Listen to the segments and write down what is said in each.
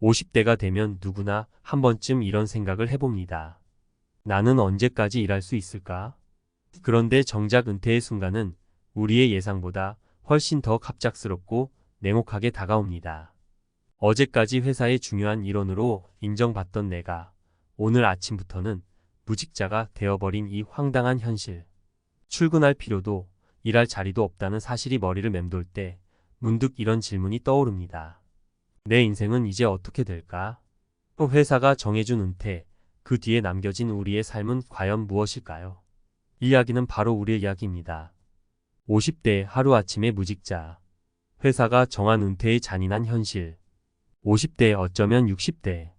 50대가 되면 누구나 한 번쯤 이런 생각을 해봅니다. 나는 언제까지 일할 수 있을까? 그런데 정작 은퇴의 순간은 우리의 예상보다 훨씬 더 갑작스럽고 냉혹하게 다가옵니다. 어제까지 회사의 중요한 일원으로 인정받던 내가 오늘 아침부터는 무직자가 되어버린 이 황당한 현실. 출근할 필요도 일할 자리도 없다는 사실이 머리를 맴돌 때 문득 이런 질문이 떠오릅니다. 내 인생은 이제 어떻게 될까? 또 회사가 정해준 은퇴, 그 뒤에 남겨진 우리의 삶은 과연 무엇일까요? 이 이야기는 바로 우리의 이야기입니다. 50대 하루아침의 무직자. 회사가 정한 은퇴의 잔인한 현실. 50대 어쩌면 60대.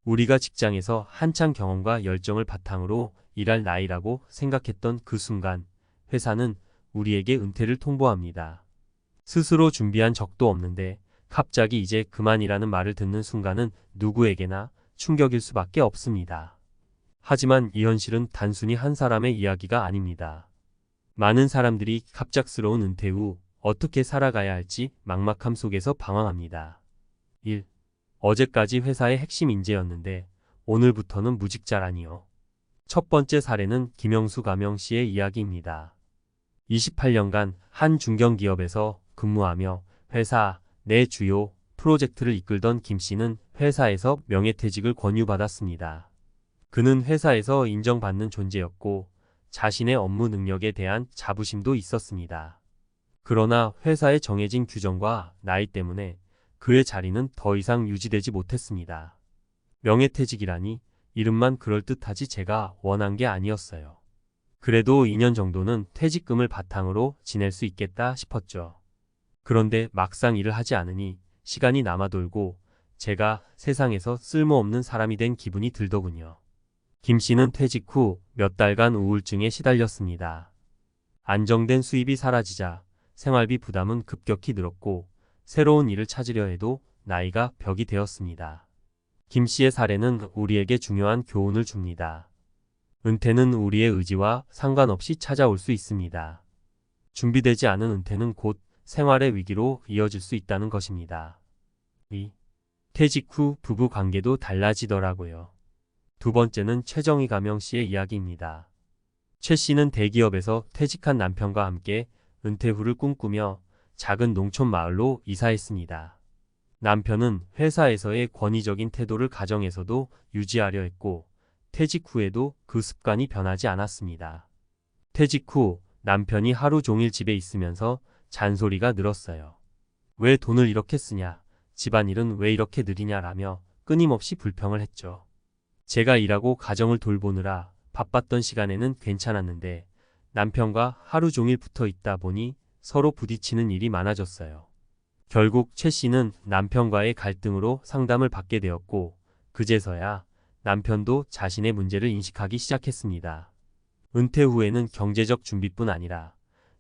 우리가 직장에서 한창 경험과 열정을 바탕으로 일할 나이라고 생각했던 그 순간 회사는 우리에게 은퇴를 통보합니다. 스스로 준비한 적도 없는데 갑자기 이제 그만이라는 말을 듣는 순간은 누구에게나 충격일 수밖에 없습니다. 하지만 이 현실은 단순히 한 사람의 이야기가 아닙니다. 많은 사람들이 갑작스러운 은퇴 후 어떻게 살아가야 할지 막막함 속에서 방황합니다. 1. 어제까지 회사의 핵심 인재였는데 오늘부터는 무직자라니요. 첫 번째 사례는 김영수 가명 씨의 이야기입니다. 28년간 한 중견기업에서 근무하며 회사 내 주요 프로젝트를 이끌던 김 씨는 회사에서 명예퇴직을 권유받았습니다. 그는 회사에서 인정받는 존재였고 자신의 업무 능력에 대한 자부심도 있었습니다. 그러나 회사의 정해진 규정과 나이 때문에 그의 자리는 더 이상 유지되지 못했습니다. 명예퇴직이라니 이름만 그럴듯하지 제가 원한 게 아니었어요. 그래도 2년 정도는 퇴직금을 바탕으로 지낼 수 있겠다 싶었죠. 그런데 막상 일을 하지 않으니 시간이 남아돌고 제가 세상에서 쓸모없는 사람이 된 기분이 들더군요. 김 씨는 퇴직 후 몇 달간 우울증에 시달렸습니다. 안정된 수입이 사라지자 생활비 부담은 급격히 늘었고 새로운 일을 찾으려 해도 나이가 벽이 되었습니다. 김 씨의 사례는 우리에게 중요한 교훈을 줍니다. 은퇴는 우리의 의지와 상관없이 찾아올 수 있습니다. 준비되지 않은 은퇴는 곧 생활의 위기로 이어질 수 있다는 것입니다. 2. 퇴직 후 부부 관계도 달라지더라고요. 두 번째는 최정희 가명 씨의 이야기입니다. 최 씨는 대기업에서 퇴직한 남편과 함께 은퇴 후를 꿈꾸며 작은 농촌 마을로 이사했습니다. 남편은 회사에서의 권위적인 태도를 가정에서도 유지하려 했고 퇴직 후에도 그 습관이 변하지 않았습니다. 퇴직 후 남편이 하루 종일 집에 있으면서 잔소리가 늘었어요. 왜 돈을 이렇게 쓰냐, 집안일은 왜 이렇게 느리냐라며 끊임없이 불평을 했죠. 제가 일하고 가정을 돌보느라 바빴던 시간에는 괜찮았는데 남편과 하루 종일 붙어 있다 보니 서로 부딪히는 일이 많아졌어요. 결국 최 씨는 남편과의 갈등으로 상담을 받게 되었고 그제서야 남편도 자신의 문제를 인식하기 시작했습니다. 은퇴 후에는 경제적 준비뿐 아니라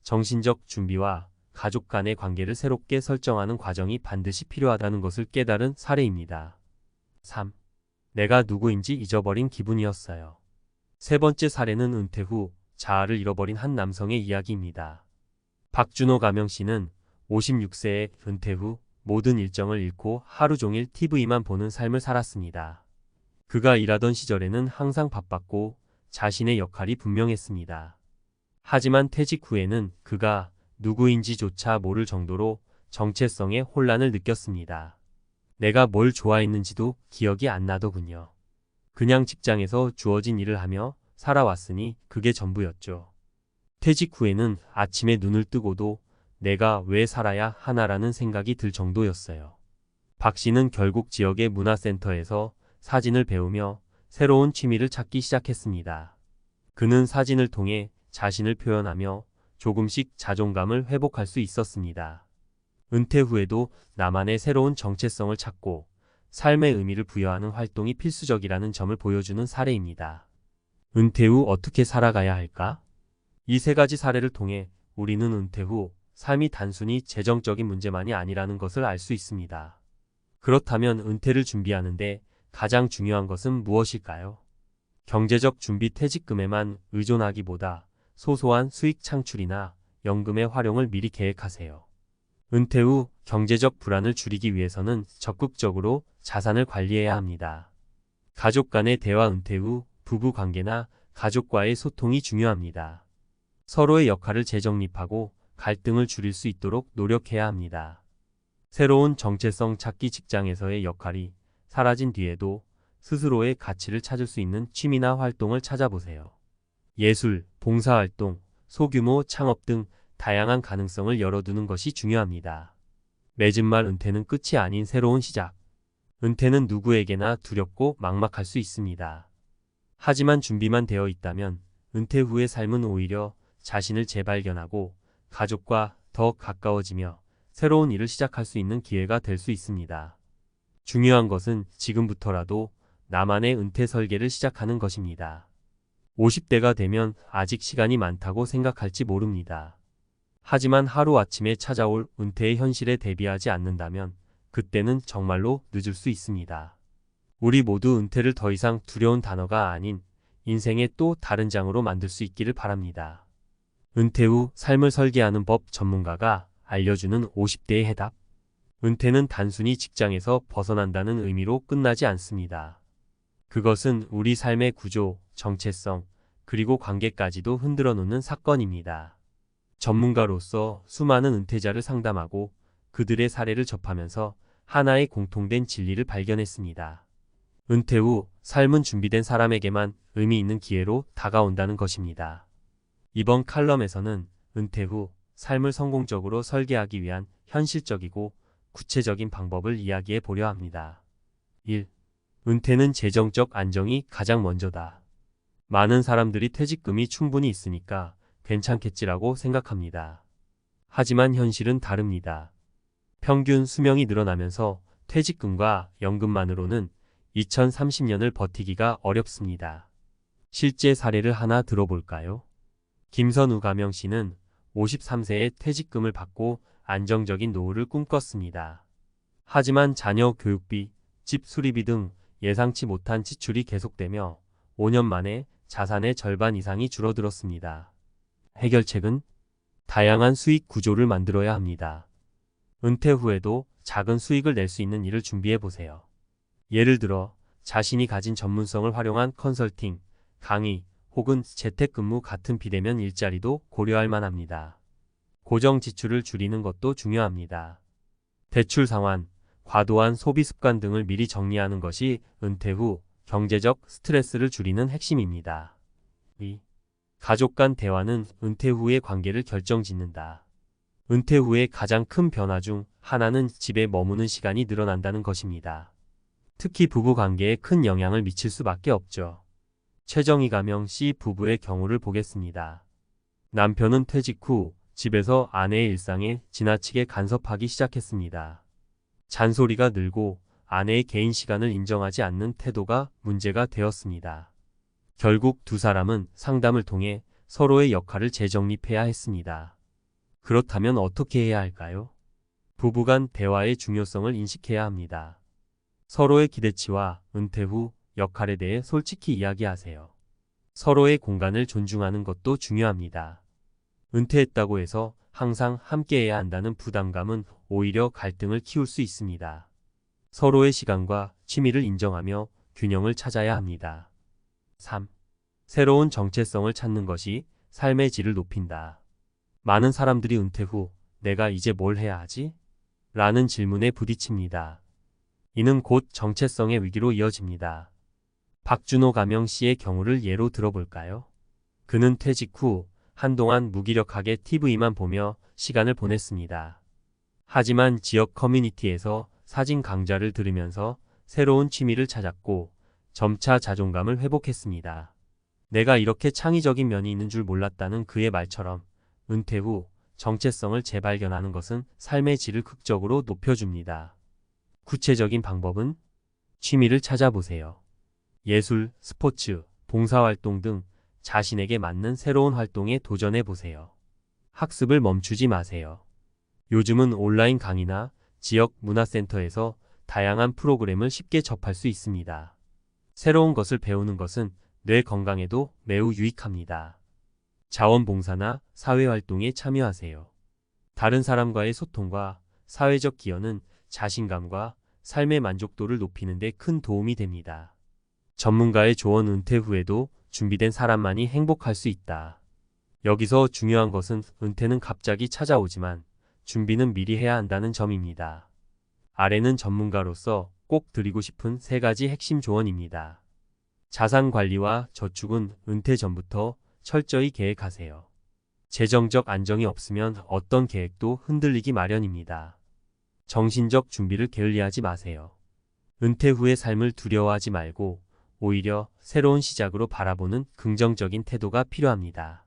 정신적 준비와 가족 간의 관계를 새롭게 설정하는 과정이 반드시 필요하다는 것을 깨달은 사례입니다. 3. 내가 누구인지 잊어버린 기분이었어요. 세 번째 사례는 은퇴 후 자아를 잃어버린 한 남성의 이야기입니다. 박준호 가명 씨는 56세에 은퇴 후 모든 일정을 잃고 하루 종일 TV만 보는 삶을 살았습니다. 그가 일하던 시절에는 항상 바빴고 자신의 역할이 분명했습니다. 하지만 퇴직 후에는 그가 누구인지조차 모를 정도로 정체성의 혼란을 느꼈습니다. 내가 뭘 좋아했는지도 기억이 안 나더군요. 그냥 직장에서 주어진 일을 하며 살아왔으니 그게 전부였죠. 퇴직 후에는 아침에 눈을 뜨고도 내가 왜 살아야 하나라는 생각이 들 정도였어요. 박 씨는 결국 지역의 문화센터에서 사진을 배우며 새로운 취미를 찾기 시작했습니다. 그는 사진을 통해 자신을 표현하며 조금씩 자존감을 회복할 수 있었습니다. 은퇴 후에도 나만의 새로운 정체성을 찾고 삶의 의미를 부여하는 활동이 필수적이라는 점을 보여주는 사례입니다. 은퇴 후 어떻게 살아가야 할까? 이 세 가지 사례를 통해 우리는 은퇴 후 삶이 단순히 재정적인 문제만이 아니라는 것을 알 수 있습니다. 그렇다면 은퇴를 준비하는데 가장 중요한 것은 무엇일까요? 경제적 준비 퇴직금에만 의존하기보다 소소한 수익 창출이나 연금의 활용을 미리 계획하세요. 은퇴 후 경제적 불안을 줄이기 위해서는 적극적으로 자산을 관리해야 합니다. 가족 간의 대화, 은퇴 후 부부 관계나 가족과의 소통이 중요합니다. 서로의 역할을 재정립하고 갈등을 줄일 수 있도록 노력해야 합니다. 새로운 정체성 찾기, 직장에서의 역할이 사라진 뒤에도 스스로의 가치를 찾을 수 있는 취미나 활동을 찾아보세요. 예술, 봉사활동, 소규모 창업 등 다양한 가능성을 열어두는 것이 중요합니다. 맺은 말, 은퇴는 끝이 아닌 새로운 시작. 은퇴는 누구에게나 두렵고 막막할 수 있습니다. 하지만 준비만 되어 있다면 은퇴 후의 삶은 오히려 자신을 재발견하고 가족과 더 가까워지며 새로운 일을 시작할 수 있는 기회가 될 수 있습니다. 중요한 것은 지금부터라도 나만의 은퇴 설계를 시작하는 것입니다. 50대가 되면 아직 시간이 많다고 생각할지 모릅니다. 하지만 하루아침에 찾아올 은퇴의 현실에 대비하지 않는다면 그때는 정말로 늦을 수 있습니다. 우리 모두 은퇴를 더 이상 두려운 단어가 아닌 인생의 또 다른 장으로 만들 수 있기를 바랍니다. 은퇴 후 삶을 설계하는 법, 전문가가 알려주는 50대의 해답. 은퇴는 단순히 직장에서 벗어난다는 의미로 끝나지 않습니다. 그것은 우리 삶의 구조, 정체성, 그리고 관계까지도 흔들어 놓는 사건입니다. 전문가로서 수많은 은퇴자를 상담하고 그들의 사례를 접하면서 하나의 공통된 진리를 발견했습니다. 은퇴 후 삶은 준비된 사람에게만 의미 있는 기회로 다가온다는 것입니다. 이번 칼럼에서는 은퇴 후 삶을 성공적으로 설계하기 위한 현실적이고 구체적인 방법을 이야기해 보려 합니다. 1. 은퇴는 재정적 안정이 가장 먼저다. 많은 사람들이 퇴직금이 충분히 있으니까 괜찮겠지라고 생각합니다. 하지만 현실은 다릅니다. 평균 수명이 늘어나면서 퇴직금과 연금만으로는 2030년을 버티기가 어렵습니다. 실제 사례를 하나 들어볼까요? 김선우 가명 씨는 53세에 퇴직금을 받고 안정적인 노후를 꿈꿨습니다. 하지만 자녀 교육비, 집 수리비 등 예상치 못한 지출이 계속되며 5년 만에 자산의 절반 이상이 줄어들었습니다. 해결책은 다양한 수익 구조를 만들어야 합니다. 은퇴 후에도 작은 수익을 낼 수 있는 일을 준비해 보세요. 예를 들어 자신이 가진 전문성을 활용한 컨설팅, 강의 혹은 재택근무 같은 비대면 일자리도 고려할 만합니다. 고정 지출을 줄이는 것도 중요합니다. 대출 상환, 과도한 소비 습관 등을 미리 정리하는 것이 은퇴 후 경제적 스트레스를 줄이는 핵심입니다. 2. 가족 간 대화는 은퇴 후의 관계를 결정짓는다. 은퇴 후의 가장 큰 변화 중 하나는 집에 머무는 시간이 늘어난다는 것입니다. 특히 부부 관계에 큰 영향을 미칠 수밖에 없죠. 최정희 가명 씨 부부의 경우를 보겠습니다. 남편은 퇴직 후 집에서 아내의 일상에 지나치게 간섭하기 시작했습니다. 잔소리가 늘고 아내의 개인 시간을 인정하지 않는 태도가 문제가 되었습니다. 결국 두 사람은 상담을 통해 서로의 역할을 재정립해야 했습니다. 그렇다면 어떻게 해야 할까요? 부부간 대화의 중요성을 인식해야 합니다. 서로의 기대치와 은퇴 후 역할에 대해 솔직히 이야기하세요. 서로의 공간을 존중하는 것도 중요합니다. 은퇴했다고 해서 항상 함께해야 한다는 부담감은 오히려 갈등을 키울 수 있습니다. 서로의 시간과 취미를 인정하며 균형을 찾아야 합니다. 3. 새로운 정체성을 찾는 것이 삶의 질을 높인다. 많은 사람들이 은퇴 후 내가 이제 뭘 해야 하지? 라는 질문에 부딪힙니다. 이는 곧 정체성의 위기로 이어집니다. 박준호 가명 씨의 경우를 예로 들어볼까요? 그는 퇴직 후 한동안 무기력하게 TV만 보며 시간을 보냈습니다. 하지만 지역 커뮤니티에서 사진 강좌를 들으면서 새로운 취미를 찾았고 점차 자존감을 회복했습니다. 내가 이렇게 창의적인 면이 있는 줄 몰랐다는 그의 말처럼 은퇴 후 정체성을 재발견하는 것은 삶의 질을 극적으로 높여줍니다. 구체적인 방법은 취미를 찾아보세요. 예술, 스포츠, 봉사활동 등 자신에게 맞는 새로운 활동에 도전해 보세요. 학습을 멈추지 마세요. 요즘은 온라인 강의나 지역 문화센터에서 다양한 프로그램을 쉽게 접할 수 있습니다. 새로운 것을 배우는 것은 뇌 건강에도 매우 유익합니다. 자원봉사나 사회활동에 참여하세요. 다른 사람과의 소통과 사회적 기여는 자신감과 삶의 만족도를 높이는 데 큰 도움이 됩니다. 전문가의 조언 은퇴 후에도 준비된 사람만이 행복할 수 있다. 여기서 중요한 것은 은퇴는 갑자기 찾아오지만 준비는 미리 해야 한다는 점입니다. 아래는 전문가로서 꼭 드리고 싶은 3가지 핵심 조언입니다. 자산 관리와 저축은 은퇴 전부터 철저히 계획하세요. 재정적 안정이 없으면 어떤 계획도 흔들리기 마련입니다. 정신적 준비를 게을리하지 마세요. 은퇴 후의 삶을 두려워하지 말고 오히려 새로운 시작으로 바라보는 긍정적인 태도가 필요합니다.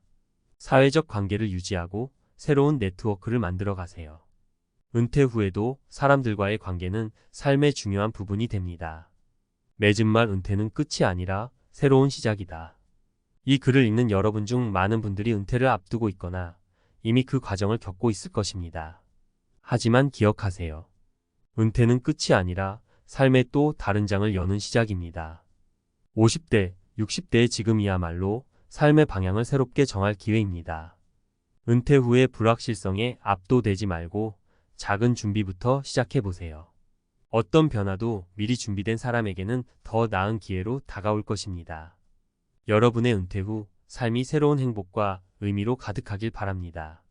사회적 관계를 유지하고 새로운 네트워크를 만들어 가세요. 은퇴 후에도 사람들과의 관계는 삶의 중요한 부분이 됩니다. 맺은 말 은퇴는 끝이 아니라 새로운 시작이다. 이 글을 읽는 여러분 중 많은 분들이 은퇴를 앞두고 있거나 이미 그 과정을 겪고 있을 것입니다. 하지만 기억하세요. 은퇴는 끝이 아니라 삶의 또 다른 장을 여는 시작입니다. 50대, 60대의 지금이야말로 삶의 방향을 새롭게 정할 기회입니다. 은퇴 후의 불확실성에 압도되지 말고 작은 준비부터 시작해보세요. 어떤 변화도 미리 준비된 사람에게는 더 나은 기회로 다가올 것입니다. 여러분의 은퇴 후 삶이 새로운 행복과 의미로 가득하길 바랍니다.